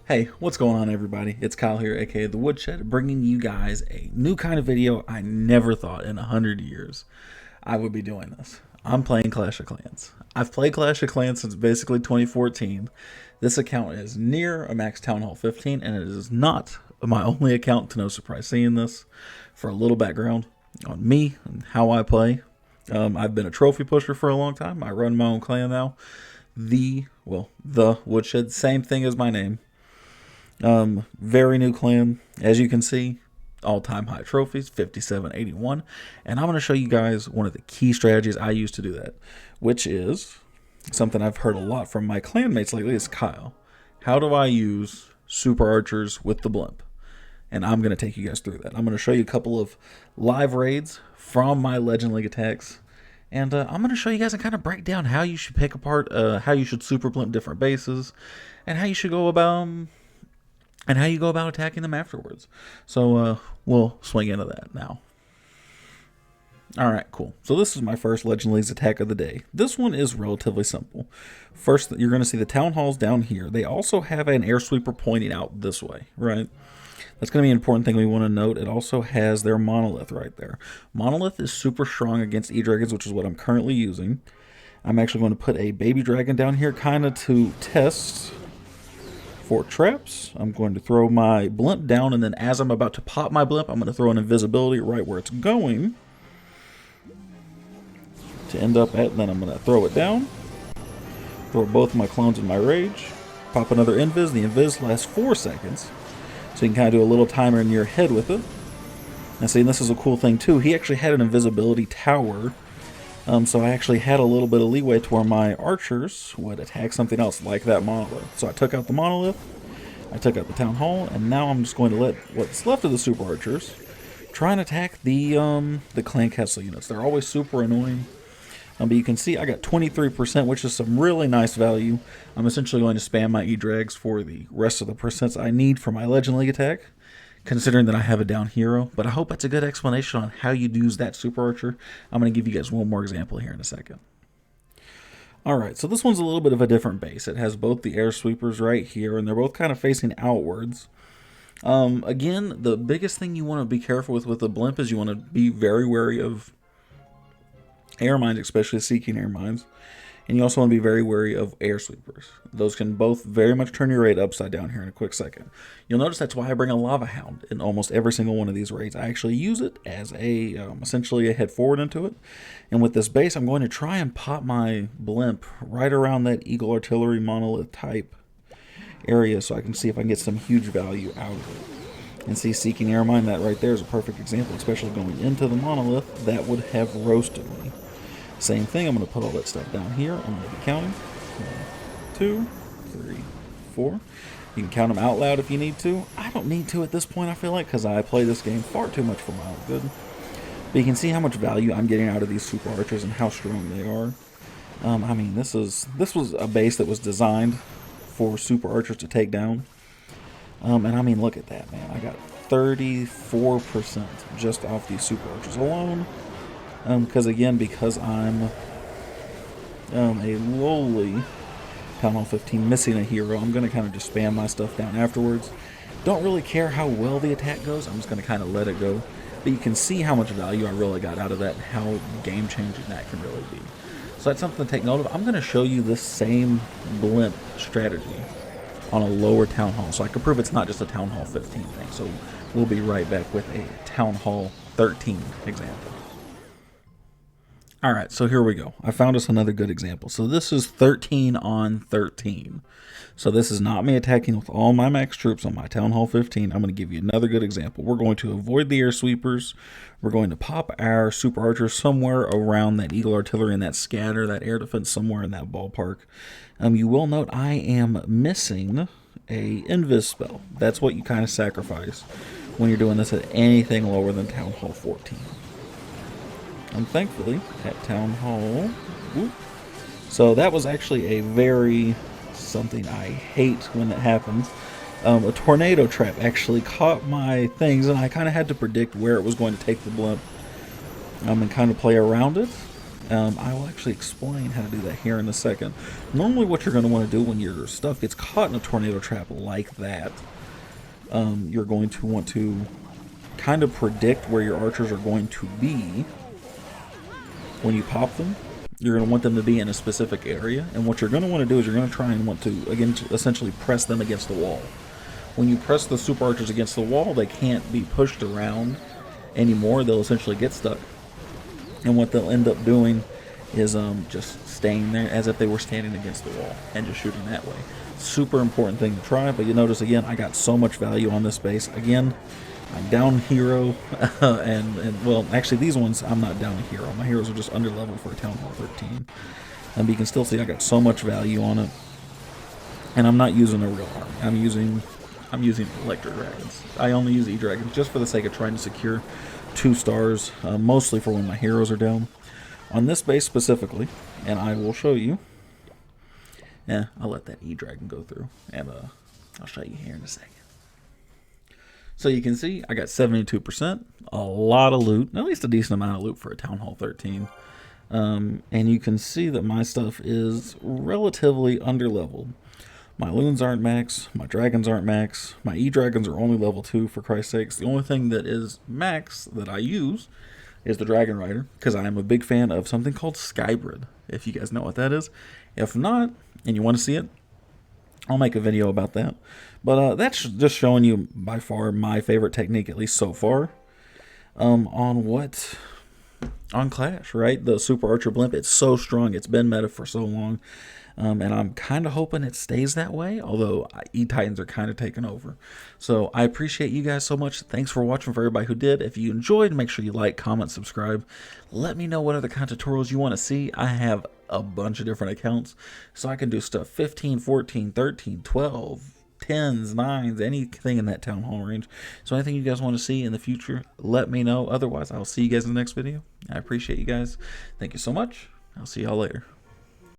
Hey, what's going on, everybody? It's Kyle here, aka The Woodshed, bringing you guys a new kind of video. I never thought in 100 years I would be doing this. I'm playing Clash of Clans. I've played Clash of Clans since basically 2014. This account is near a max Town Hall 15, and it is not my only account, to no surprise seeing this. For a little background on me and how I play, I've been a trophy pusher for a long time. I run my own clan now. The Woodshed, same thing as my name. Very new clan, as you can see, all-time high trophies, 5781, and I'm going to show you guys one of the key strategies I use to do that, which is something I've heard a lot from my clanmates lately. Is Kyle, how do I use super archers with the blimp? And I'm going to take you guys through that. I'm going to show you a couple of live raids from my Legend League attacks, and I'm going to show you guys and kind of break down how you should pick apart, how you should super blimp different bases, and how you should go about attacking them afterwards. So we'll swing into that now. Alright, cool. So this is my first Legend League's attack of the day. This one is relatively simple. First, you're going to see the town halls down here. They also have an air sweeper pointing out this way, right? That's going to be an important thing we want to note. It also has their monolith right there. Monolith is super strong against E-Dragons, which is what I'm currently using. I'm actually going to put a baby dragon down here kind of to test for traps. I'm going to throw my blimp down, and then as I'm about to pop my blimp, I'm going to throw an invisibility right where it's going to end up at, and then I'm going to throw it down, throw both of my clones in my rage, pop another invis. The invis lasts 4 seconds, so you can kind of do a little timer in your head with it. And see, this is a cool thing too, he actually had an invisibility tower, so I actually had a little bit of leeway to where my archers would attack something else like that monolith. So I took out the monolith, I took out the town hall, and now I'm just going to let what's left of the super archers try and attack the clan castle units. They're always super annoying. But you can see I got 23%, which is some really nice value. I'm essentially going to spam my E-Drags for the rest of the percents I need for my Legend League attack, considering that I have a down hero. But I hope that's a good explanation on how you use that super archer. I'm going to give you guys one more example here in a second. Alright, so this one's a little bit of a different base. It has both the air sweepers right here, and they're both kind of facing outwards. Again, the biggest thing you want to be careful with the blimp is you want to be very wary of air mines, especially seeking air mines. And you also want to be very wary of air sweepers. Those can both very much turn your raid upside down here in a quick second. You'll notice that's why I bring a lava hound in almost every single one of these raids. I actually use it as a essentially a head forward into it. And with this base, I'm going to try and pop my blimp right around that eagle artillery monolith type area, so I can see if I can get some huge value out of it. And see, seeking air mine, that right there is a perfect example, especially going into the monolith. That would have roasted me. Same thing, I'm going to put all that stuff down here. I'm going to be counting. 1, 2, 3, 4. You can count them out loud if you need to. I don't need to at this point, I feel like, because I play this game far too much for my own good. But you can see how much value I'm getting out of these super archers and how strong they are. I mean, this was a base that was designed for super archers to take down. And I mean, look at that, man. I got 34% just off these super archers alone. Because I'm a lowly Town Hall 15 missing a hero, I'm going to kind of just spam my stuff down afterwards. Don't really care how well the attack goes, I'm just going to kind of let it go. But you can see how much value I really got out of that and how game-changing that can really be. So that's something to take note of. I'm going to show you this same blimp strategy on a lower Town Hall, so I can prove it's not just a Town Hall 15 thing. So we'll be right back with a Town Hall 13 example. Alright, so here we go. I found us another good example. So this is 13 on 13. So this is not me attacking with all my max troops on my Town Hall 15. I'm going to give you another good example. We're going to avoid the air sweepers. We're going to pop our super archers somewhere around that eagle artillery and that scatter, that air defense somewhere in that ballpark. You will note I am missing a invis spell. That's what you kind of sacrifice when you're doing this at anything lower than Town Hall 14. And thankfully, at Town Hall, so that was actually a very something I hate when it happens. A tornado trap actually caught my things, and I kind of had to predict where it was going to take the blimp and kind of play around it. I will actually explain how to do that here in a second. Normally what you're going to want to do when your stuff gets caught in a tornado trap like that, you're going to want to kind of predict where your archers are going to be when you pop them. You're going to want them to be in a specific area, and what you're going to want to do is you're going to try and want to, again, to essentially press them against the wall. When you press the super archers against the wall, they can't be pushed around anymore. They'll essentially get stuck, and what they'll end up doing is just staying there as if they were standing against the wall and just shooting that way. Super important thing to try, but you notice again, I got so much value on this base. Again, I'm down hero, and well, actually these ones I'm not down a hero. My heroes are just under level for a Town Hall 13. But you can still see I got so much value on it, and I'm not using a real army. I'm using electric dragons. I only use E-dragons just for the sake of trying to secure 2 stars, mostly for when my heroes are down. On this base specifically, and I will show you. I'll let that E-dragon go through, and I'll show you here in a second. So you can see I got 72%, a lot of loot, at least a decent amount of loot for a Town Hall 13. And you can see that my stuff is relatively underleveled. My loons aren't max, my dragons aren't max, my E-dragons are only level 2 for Christ's sakes. The only thing that is max that I use is the Dragon Rider, because I am a big fan of something called Skybrid, if you guys know what that is. If not, and you want to see it, I'll make a video about that. But that's just showing you by far my favorite technique, at least so far, on Clash, right? The Super Archer Blimp, it's so strong. It's been meta for so long. And I'm kind of hoping it stays that way, although E-Titans are kind of taking over. So I appreciate you guys so much. Thanks for watching for everybody who did. If you enjoyed, make sure you like, comment, subscribe. Let me know what other kind of tutorials you want to see. I have a bunch of different accounts, so I can do stuff 15, 14, 13, 12, 10s, 9s, anything in that Town Hall range. So anything you guys want to see in the future, let me know. Otherwise, I'll see you guys in the next video. I appreciate you guys. Thank you so much. I'll see y'all later.